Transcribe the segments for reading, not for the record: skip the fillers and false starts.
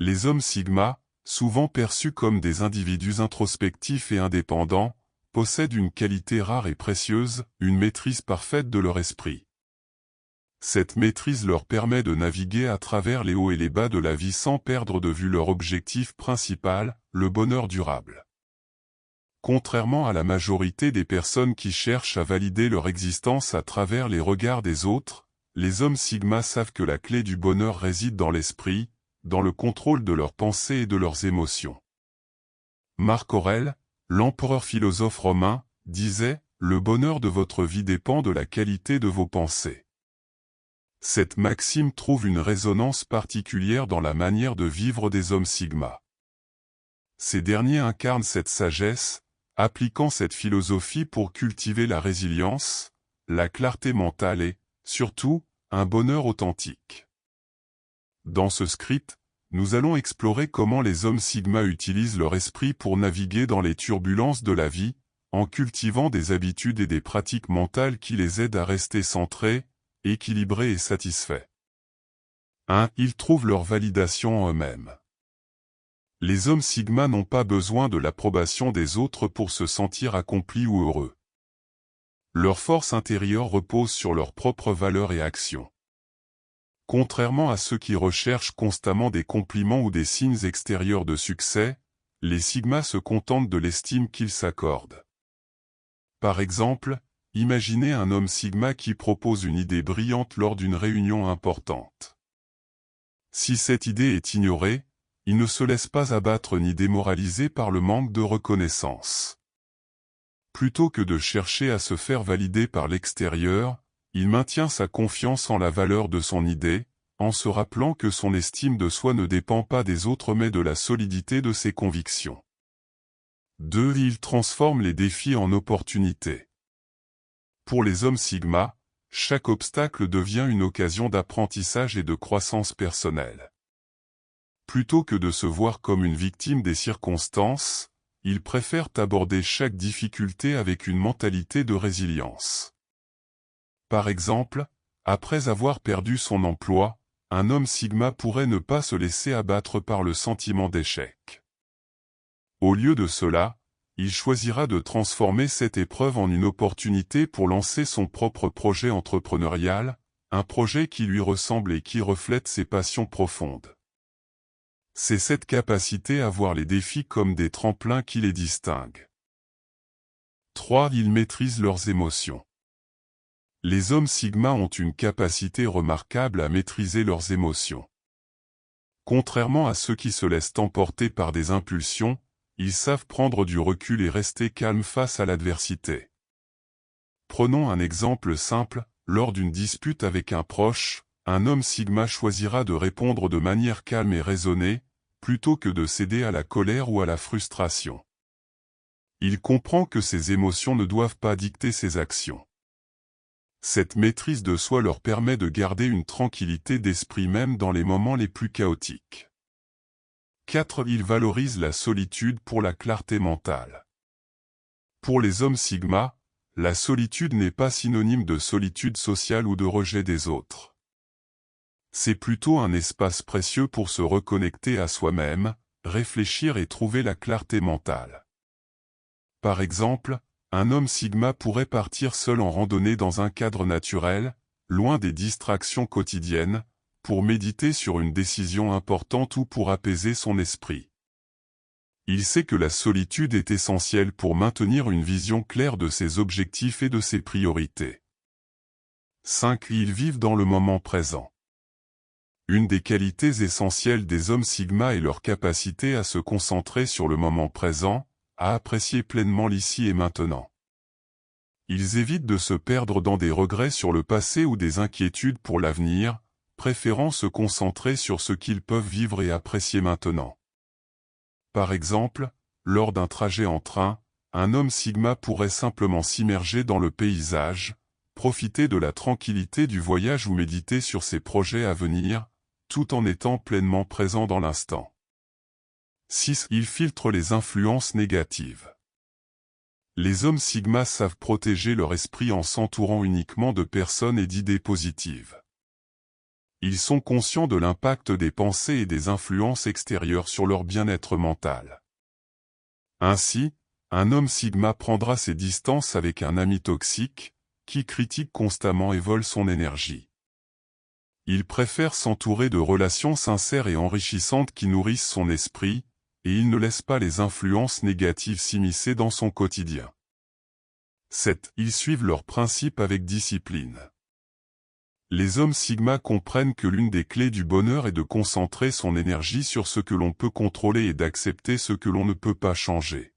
Les hommes sigma, souvent perçus comme des individus introspectifs et indépendants, possèdent une qualité rare et précieuse, une maîtrise parfaite de leur esprit. Cette maîtrise leur permet de naviguer à travers les hauts et les bas de la vie sans perdre de vue leur objectif principal, le bonheur durable. Contrairement à la majorité des personnes qui cherchent à valider leur existence à travers les regards des autres, les hommes sigma savent que la clé du bonheur réside dans l'esprit, dans le contrôle de leurs pensées et de leurs émotions. Marc Aurèle, l'empereur philosophe romain, disait « Le bonheur de votre vie dépend de la qualité de vos pensées ». Cette maxime trouve une résonance particulière dans la manière de vivre des hommes sigma. Ces derniers incarnent cette sagesse, appliquant cette philosophie pour cultiver la résilience, la clarté mentale et, surtout, un bonheur authentique. Dans ce script, nous allons explorer comment les hommes sigma utilisent leur esprit pour naviguer dans les turbulences de la vie, en cultivant des habitudes et des pratiques mentales qui les aident à rester centrés, équilibrés et satisfaits. 1. Ils trouvent leur validation en eux-mêmes. Les hommes sigma n'ont pas besoin de l'approbation des autres pour se sentir accomplis ou heureux. Leur force intérieure repose sur leurs propres valeurs et actions. Contrairement à ceux qui recherchent constamment des compliments ou des signes extérieurs de succès, les sigmas se contentent de l'estime qu'ils s'accordent. Par exemple, imaginez un homme sigma qui propose une idée brillante lors d'une réunion importante. Si cette idée est ignorée, il ne se laisse pas abattre ni démoraliser par le manque de reconnaissance. Plutôt que de chercher à se faire valider par l'extérieur, il maintient sa confiance en la valeur de son idée, en se rappelant que son estime de soi ne dépend pas des autres mais de la solidité de ses convictions. 2. Il transforme les défis en opportunités. Pour les hommes sigma, chaque obstacle devient une occasion d'apprentissage et de croissance personnelle. Plutôt que de se voir comme une victime des circonstances, ils préfèrent aborder chaque difficulté avec une mentalité de résilience. Par exemple, après avoir perdu son emploi, un homme sigma pourrait ne pas se laisser abattre par le sentiment d'échec. Au lieu de cela, il choisira de transformer cette épreuve en une opportunité pour lancer son propre projet entrepreneurial, un projet qui lui ressemble et qui reflète ses passions profondes. C'est cette capacité à voir les défis comme des tremplins qui les distingue. 3. Ils maîtrisent leurs émotions. Les hommes sigma ont une capacité remarquable à maîtriser leurs émotions. Contrairement à ceux qui se laissent emporter par des impulsions, ils savent prendre du recul et rester calmes face à l'adversité. Prenons un exemple simple, lors d'une dispute avec un proche, un homme sigma choisira de répondre de manière calme et raisonnée, plutôt que de céder à la colère ou à la frustration. Il comprend que ses émotions ne doivent pas dicter ses actions. Cette maîtrise de soi leur permet de garder une tranquillité d'esprit même dans les moments les plus chaotiques. 4. Ils valorisent la solitude pour la clarté mentale. Pour les hommes sigma, la solitude n'est pas synonyme de solitude sociale ou de rejet des autres. C'est plutôt un espace précieux pour se reconnecter à soi-même, réfléchir et trouver la clarté mentale. Par exemple, un homme sigma pourrait partir seul en randonnée dans un cadre naturel, loin des distractions quotidiennes, pour méditer sur une décision importante ou pour apaiser son esprit. Il sait que la solitude est essentielle pour maintenir une vision claire de ses objectifs et de ses priorités. 5. Ils vivent dans le moment présent. Une des qualités essentielles des hommes sigma est leur capacité à se concentrer sur le moment présent, à apprécier pleinement l'ici et maintenant. Ils évitent de se perdre dans des regrets sur le passé ou des inquiétudes pour l'avenir, préférant se concentrer sur ce qu'ils peuvent vivre et apprécier maintenant. Par exemple, lors d'un trajet en train, un homme sigma pourrait simplement s'immerger dans le paysage, profiter de la tranquillité du voyage ou méditer sur ses projets à venir, tout en étant pleinement présent dans l'instant. 6. Ils filtrent les influences négatives. Les hommes sigma savent protéger leur esprit en s'entourant uniquement de personnes et d'idées positives. Ils sont conscients de l'impact des pensées et des influences extérieures sur leur bien-être mental. Ainsi, un homme sigma prendra ses distances avec un ami toxique, qui critique constamment et vole son énergie. Il préfère s'entourer de relations sincères et enrichissantes qui nourrissent son esprit, et il ne laisse pas les influences négatives s'immiscer dans son quotidien. 7. Ils suivent leurs principes avec discipline. Les hommes sigma comprennent que l'une des clés du bonheur est de concentrer son énergie sur ce que l'on peut contrôler et d'accepter ce que l'on ne peut pas changer.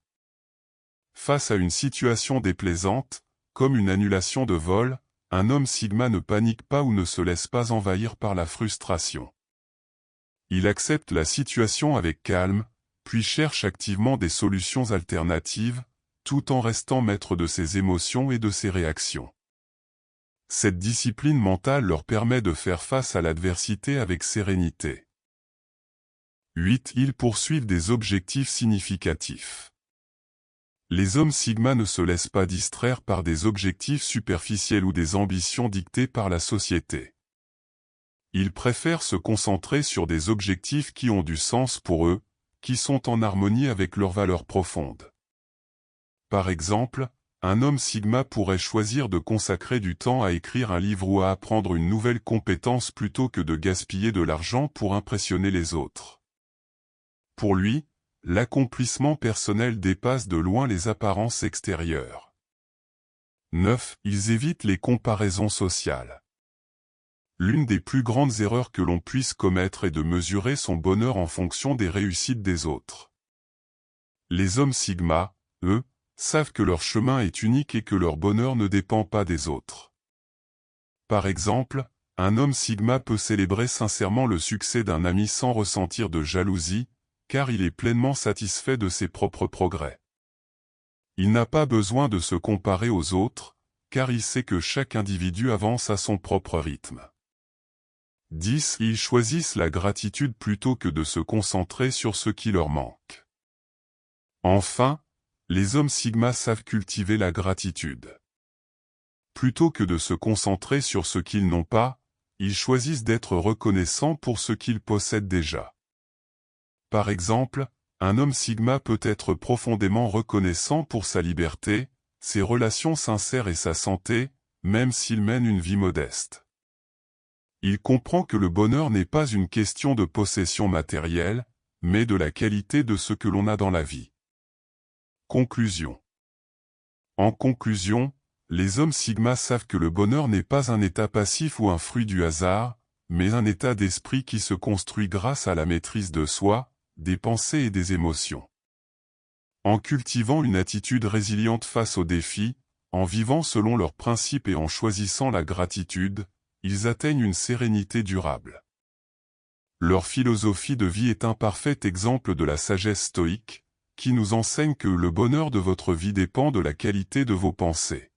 Face à une situation déplaisante, comme une annulation de vol, un homme sigma ne panique pas ou ne se laisse pas envahir par la frustration. Il accepte la situation avec calme, puis cherche activement des solutions alternatives, tout en restant maître de ses émotions et de ses réactions. Cette discipline mentale leur permet de faire face à l'adversité avec sérénité. 8. Ils poursuivent des objectifs significatifs. Les hommes sigma ne se laissent pas distraire par des objectifs superficiels ou des ambitions dictées par la société. Ils préfèrent se concentrer sur des objectifs qui ont du sens pour eux, qui sont en harmonie avec leurs valeurs profondes. Par exemple, un homme sigma pourrait choisir de consacrer du temps à écrire un livre ou à apprendre une nouvelle compétence plutôt que de gaspiller de l'argent pour impressionner les autres. Pour lui, l'accomplissement personnel dépasse de loin les apparences extérieures. 9. Ils évitent les comparaisons sociales. L'une des plus grandes erreurs que l'on puisse commettre est de mesurer son bonheur en fonction des réussites des autres. Les hommes sigma, eux, savent que leur chemin est unique et que leur bonheur ne dépend pas des autres. Par exemple, un homme sigma peut célébrer sincèrement le succès d'un ami sans ressentir de jalousie, car il est pleinement satisfait de ses propres progrès. Il n'a pas besoin de se comparer aux autres, car il sait que chaque individu avance à son propre rythme. 10. Ils choisissent la gratitude plutôt que de se concentrer sur ce qui leur manque. Enfin, les hommes sigma savent cultiver la gratitude. Plutôt que de se concentrer sur ce qu'ils n'ont pas, ils choisissent d'être reconnaissants pour ce qu'ils possèdent déjà. Par exemple, un homme sigma peut être profondément reconnaissant pour sa liberté, ses relations sincères et sa santé, même s'il mène une vie modeste. Il comprend que le bonheur n'est pas une question de possession matérielle, mais de la qualité de ce que l'on a dans la vie. Conclusion. En conclusion, les hommes sigma savent que le bonheur n'est pas un état passif ou un fruit du hasard, mais un état d'esprit qui se construit grâce à la maîtrise de soi, des pensées et des émotions. En cultivant une attitude résiliente face aux défis, en vivant selon leurs principes et en choisissant la gratitude, ils atteignent une sérénité durable. Leur philosophie de vie est un parfait exemple de la sagesse stoïque, qui nous enseigne que le bonheur de votre vie dépend de la qualité de vos pensées.